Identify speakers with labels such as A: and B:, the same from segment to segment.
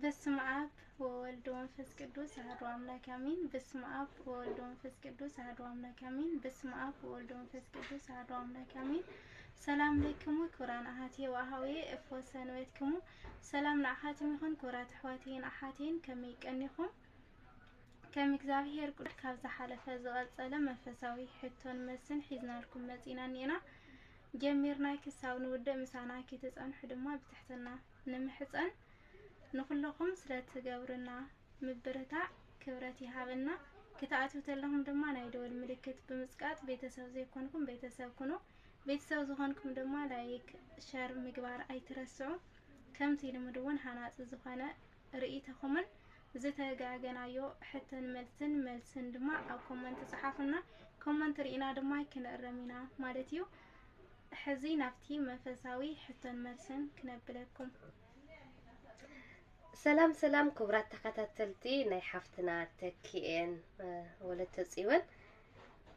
A: በስመ አብ ወወልድ ወመንፈስ ቅዱስ አሐዱ አምላክ አሜን። በስመ አብ ወወልድ ወመንፈስ ቅዱስ አሐዱ አምላክ አሜን። በስመ አብ ወወልድ ወመንፈስ ቅዱስ አሐዱ አምላክ አሜን። ሰላም ለክሙ ክብራን አሐቴ ወአሃዌ እፎ ሰንበትክሙ ሰላም ለአሐትም ይኹን ክብራት አሕዋቴን አሐቴን ከመይቀኒኹም ከም እግዚአብሔር ቅዱስ ካብ ዝሓለፈ ዝቐጸለ መንፈሳዊ ሕቶን መስን ሒዝናልኩም መጺና ኒና ጀሚርና ክሳብ ንውድእ ምሳና ክትጸንሑ ድማ ብትሕትና ንምሕፀን ንኹልኩም ስለትገብሩና ምብርታ ክብረት ይሃበና ክትኣትው ተለኹም ድማ ናይ ደወል ምልክት ብምጽቃጥ ቤተሰብ ዘይኮንኩም ቤተሰብ ኩኑ ቤተሰብ ዝኾንኩም ድማ ላይክ ሸር ምግባር ኣይትረስዑ ከምቲ ልምድውን ሃናጽ ዝኾነ ርእይተኹምን ዝተጋገናዮ ሕተን መልስን ድማ ኣብ ኮመንት ጽሓፉና ኮመንት ርኢና ድማ ክንእረሚና ማለት እዩ ሕዚ ናፍቲ መንፈሳዊ ሕተን መልስን ክነብለኩም
B: ሰላም ክብራት ተከታተልቲ ናይ ሓፍትና ተኪኤን ወለተ ጽዮን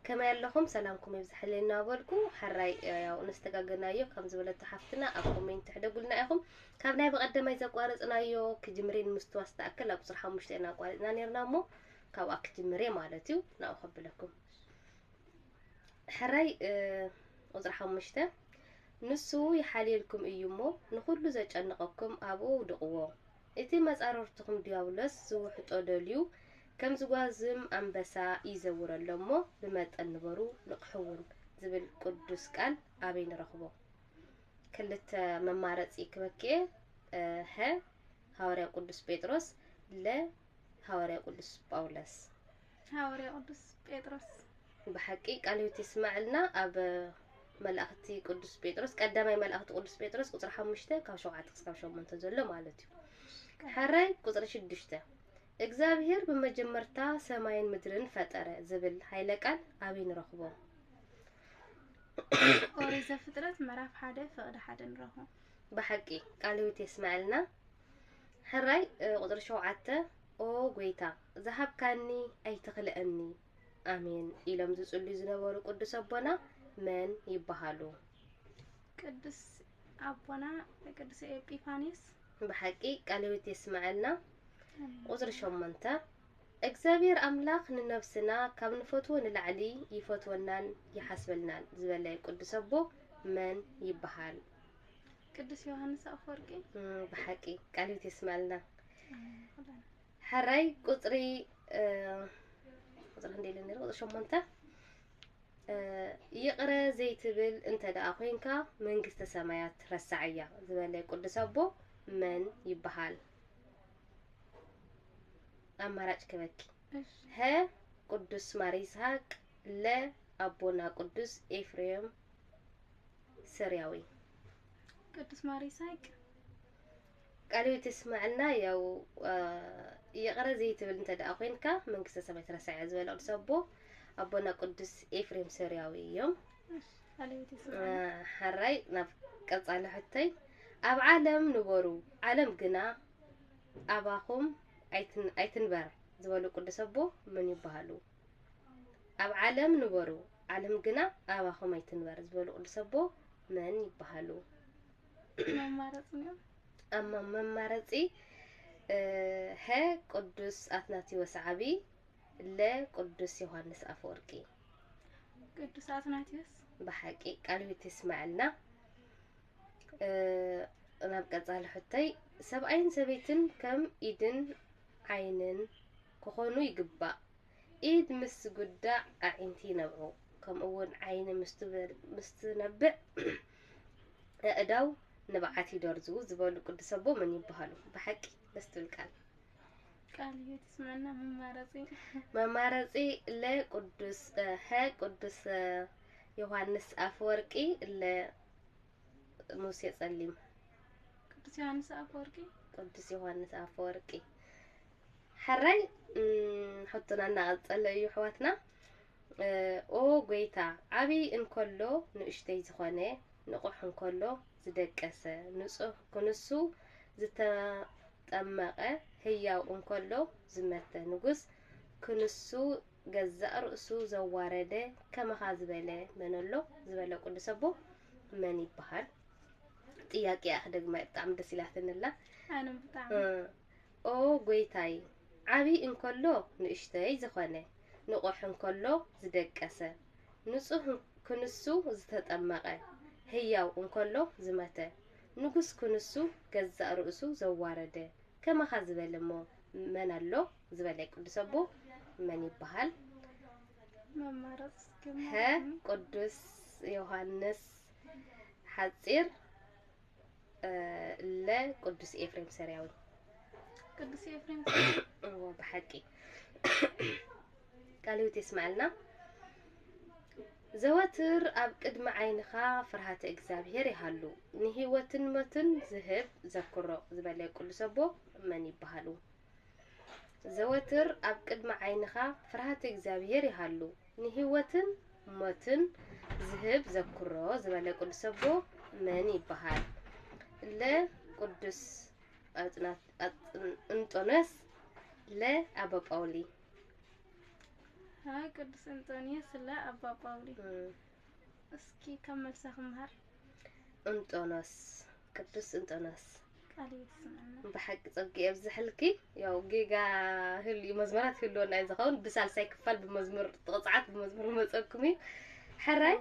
B: ከመ ያለኹም ሰላምኩም ይብዛሕልና ወልኩ ሓራይ ያው ነስተጋገናዮ ከም ዝበለተ ሓፍትና ኣብ ኮሜንት ሕደጉልና ኢኹም ካብ ናይ በቀደማይ ዘቋረጽናዮ ክጅምሬን ምስተዋስ ተኣከል ኣብ ቁጽር 5 ና ቋረጽና ነርናሞ ካብ ኣክጅምሬ ማለት እዩ ናው ኸብለኩም ሓራይ ቁጽር 5 ንሱ ይሓልልኩም እዩሞ ንኹሉ ዘጨንቀኩም ኣብኡ ድቕዎ እቲ መጻረርትኩም ዲያብሎስ ዝውሕጦ ደልዩ ከም ዝጓዝም አንበሳ ይዘውረሎሞ ብመጠን ንበሩ ንቕሕውን ዝብል ቅዱስ ቃል ኣበይ ንረኽቦ ክልተ መማረጺ ክበክየ ሀ ሐዋርያ ቅዱስ ጴጥሮስ ለ ሐዋርያ ቅዱስ ጳውሎስ
A: ሐዋርያ ቅዱስ ጴጥሮስ
B: በሐቂ ቃል ይስማዕልና ኣብ መላእክቲ ቅዱስ ጴጥሮስ ቀዳማይ መላእክቲ ቅዱስ ጴጥሮስ ቁጥር 5 ካብ 7 እስከ 8 ዘሎ ማለት እዩ ሓራይ ቁጥር 6 እግዚአብሔር በመጀመርታ ሰማይን ምድርን ፈጠረ ዝብል ኃይለ ቃል ኣበይ ንረኽቦ
A: ኦሪት ዘፍጥረት ምዕራፍ 1 ፍቅዲ 1 ንረኽቦ
B: በሐቂ ቃል ይስማዕልና ሓራይ ቁጥር 7 ኦ ጎይታ ዘሃብካኒ ኣይትኽልአኒ አሜን ኢሎም ዝጽልዩ ዝነበሩ ቅዱስ አቦና መን ይባሃሉ
A: ቅዱስ አቦና ቅዱስ ኤጲፋኒስ
B: በሐቂ ቃልዮት ይስማዕልና ቁጥር 8 እግዚአብሔር አምላክ ንነፍስና ካብ ንፈትዎ ንላዕሊ ይፈትወናን ይሐስበልናን ዝበለይ ቅዱስ አቦ መን ይባሃል
A: ቅዱስ ዮሐንስ አፈወርቂ
B: በሐቂ ቃልዮት ይስማዕልና ሓራይ ቁጥሪ ቁጥር እንደለን ቁጥር 8 ይቅረ ዘይትብል እንተ ደኣ ኮይንካ መንግስተ ሰማያት ረሳዕያ ዝበለይ ቅዱስ አቦ መን ይባሃል አማራጭ ከበኪ ሀ ቅዱስ ማርይስሐቅ ለ አቦና ቅዱስ ኤፍሬም ሰሪያዊ
A: ቅዱስ ማርይስሐቅ
B: ቃሉ ተስማዕና ያው ይቅረ ዘይትብል እንተ ደኣ ኮይንካ መንግስተ ሰማያት ረሳዕያ ዝበለይ ቅዱስ አቦ አቦና ቅዱስ ኤፍሬም ሰሪያዊ እዮም ሓራይ ናብ ቀጻለ ሕተይ ኣብ ዓለም ንበሩ ዓለም ግና ኣባኹም ኣይትንበር ዝበሉ ቅዱስ አቦ ምን ይባሃሉ ኣብ ዓለም ንበሩ ዓለም ግና ኣባኹም ኣይትንበር ዝበሉ ቅዱስ አቦ ምን ይባሃሉ መማረጺ ሀ ቅዱስ አትናቴዎስ ዓቢ ለ ቅዱስ ዮሐንስ አፈወርቂ
A: ቅዱስ አትናቴዎስ
B: በሐቂ ቃል ይስማዕልና ናብ ቀጻለ ሕተይ ሰብኣይን ሰበይትን ከም ኢድን ዓይንን ክኾኑ ይግባእ ኢድ ምስ ጉዳዕ ኣዒንቲ ነብዑ ከምኡውን ዓይኒ ምስትነብዕ እዳው ንበዓት ይደርዙ ዝበሉ ቅዱስ አቦ ምን ይባሃሉ በሐቂ ደስ ትብል ቃል
A: ቃል ይስማዕና
B: መማረጺ ለቅዱስ ሀ ቅዱስ ዮሐንስ አፈወርቂ ለሙሴ ጸሊም
A: ቅዱስ ዮሐንስ አፈወርቂ ሓራይ ሕቶና ቀጸለ እዩ ሕዋትና ኦ ጎይታ ዓቢ እንከሎ ንእሽተይ ዝኾነ ንቑሕ እንከሎ ዝደቀሰ ንጹህ ክንሱ ዝተጠመቀ ህያው እንከሎ ዝመተ ንጉስ ክንሱ ገዛእ ርእሱ ዘዋረደ ከመኻ ዝበለ መንሎ ዝበለ ቅዱስ አቦ መን ይባሃል ጥያቄ አخدግ ማይ በጣም ደስ ይላትንላ አንም በጣም
B: أو قويتاي عبي إن كله نشتاي زخانة نقح إن كله زدق أسا نصه كنسو زتتأمقه هياو إن كله زمته نقص كنسو جزء رؤسو زوارده كما خزبل مو من الله زبلك قدس أبو من يبهل
A: ممارس
B: ها قدس يوحنس حصير لا قدس إفريم سرياوي
A: قدس إفريم
B: هو بحكي قالوا تسمع لنا زواتر أب قدم عينخا فرهات إجزابير يهلو نهيوتن متن ذهب ذكره زبالي كل سبو من يبهلو زواتر أب قدم عينخا فرهات إجزابير يهلو نهيوتن متن ذهب ذكره زبالي كل سبو من يبهل لا قدس أنطونس لا أبا باولي
A: هاي قدس أنطونيوس لا أبا باولي اسكي كمل سخمهر
B: أنطونس قدس أنطونس
A: قالي تسمعنا
B: بحق صدقي أبزحلكي ياو جيجا هلي مزمرات هلو أنا إذا خون بسال سيكفل بمزمر تقطعات بمزمر مسأكمي حراي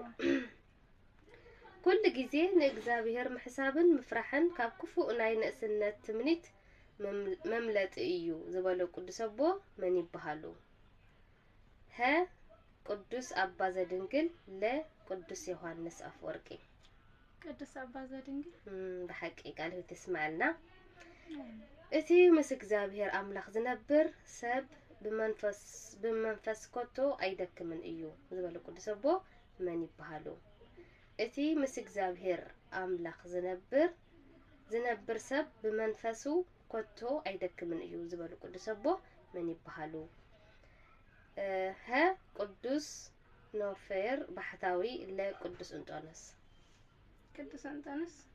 B: كل جزء نجزابير محسابا مفرحا كاب كفو ناي نأسنا تمنيت مملت إيو زبالو قدس أبو من يبهالو ها قدس أبا زدنجل لا قدس يوحنس أفوركي
A: قدس أبا زدنجل
B: بحقي قاله تسمع لنا إتي مسك زابير أملاخ زنبر سب بمنفس كوتو أيدك من إيو زبالو قدس أبو من يبهالو إتي مسك زابير أملاخ زنبر سب بمنفسو كوتو أيدك من إيو زبالو قدس أبو من يبهالو ها قدس نوفير بحثاوي لا قدس أنطونس
A: قدس أنطونس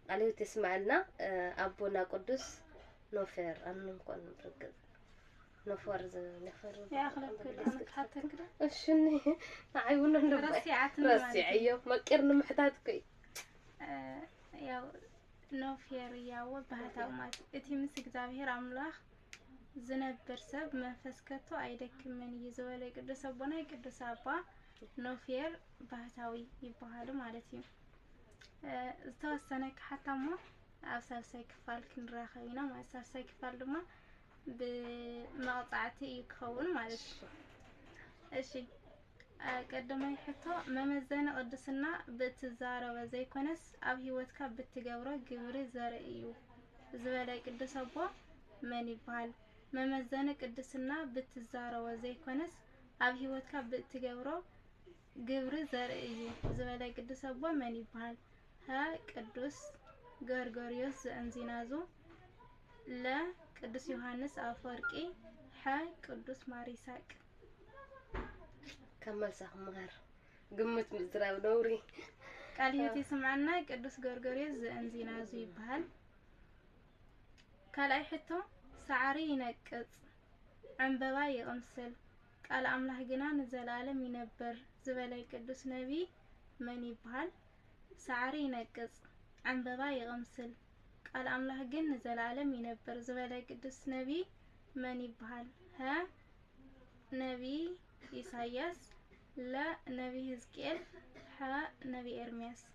B: قالوا تسمع لنا أبونا قدس نوفير أنا نكون مركز نفر
A: يا أخلق كل حتى كده
B: شنو عيونا نبغى رسيعيو ما كرنا محتاجكي
A: يا نوفير يا وبهتا ومات إتي مسك زابير أملاخ زنبر سب منفسكتو أيدك من يزوالي قدس أبونا قدس أبا نوفير بهتاوي يبهالو مالتي ዝተወሰነ حتى ما أبسال كفال كنراخينا ما أبسال كفال لما بمقطعتي يكون مالتي أشي قدما يحطو ممزين قدسنا بتزارة وزي كونس أب هيوتك بتجورة جوري زارئيو زوالي قدس أبا من يبهال ممزين قدسنا بتزارة وزي كونس أب هيوتك بتجورة جوري زارئيو زوالي قدس أبا من يبهال ها قدس غرغوريوس زنزينازو لا قدس يوحنس أفوركي ها قدس ماريساك
B: كمل سخمار قمت مزراب دوري
A: قال هيتي سمعنا قدس غرغوريوس زنزينازو يبهال كالاي حتو سعري ينقص عنببا يقمسل قال أملاح جنان زلالم ينبر زبالي قدس نبي من يبهال سعري ينقص عنببا يغمسل قال أملاح جن زلالم ينبر زبالي قدس نبي من يبهال ها نبي إساياس لا نبي هزكيل ها نبي إرمياس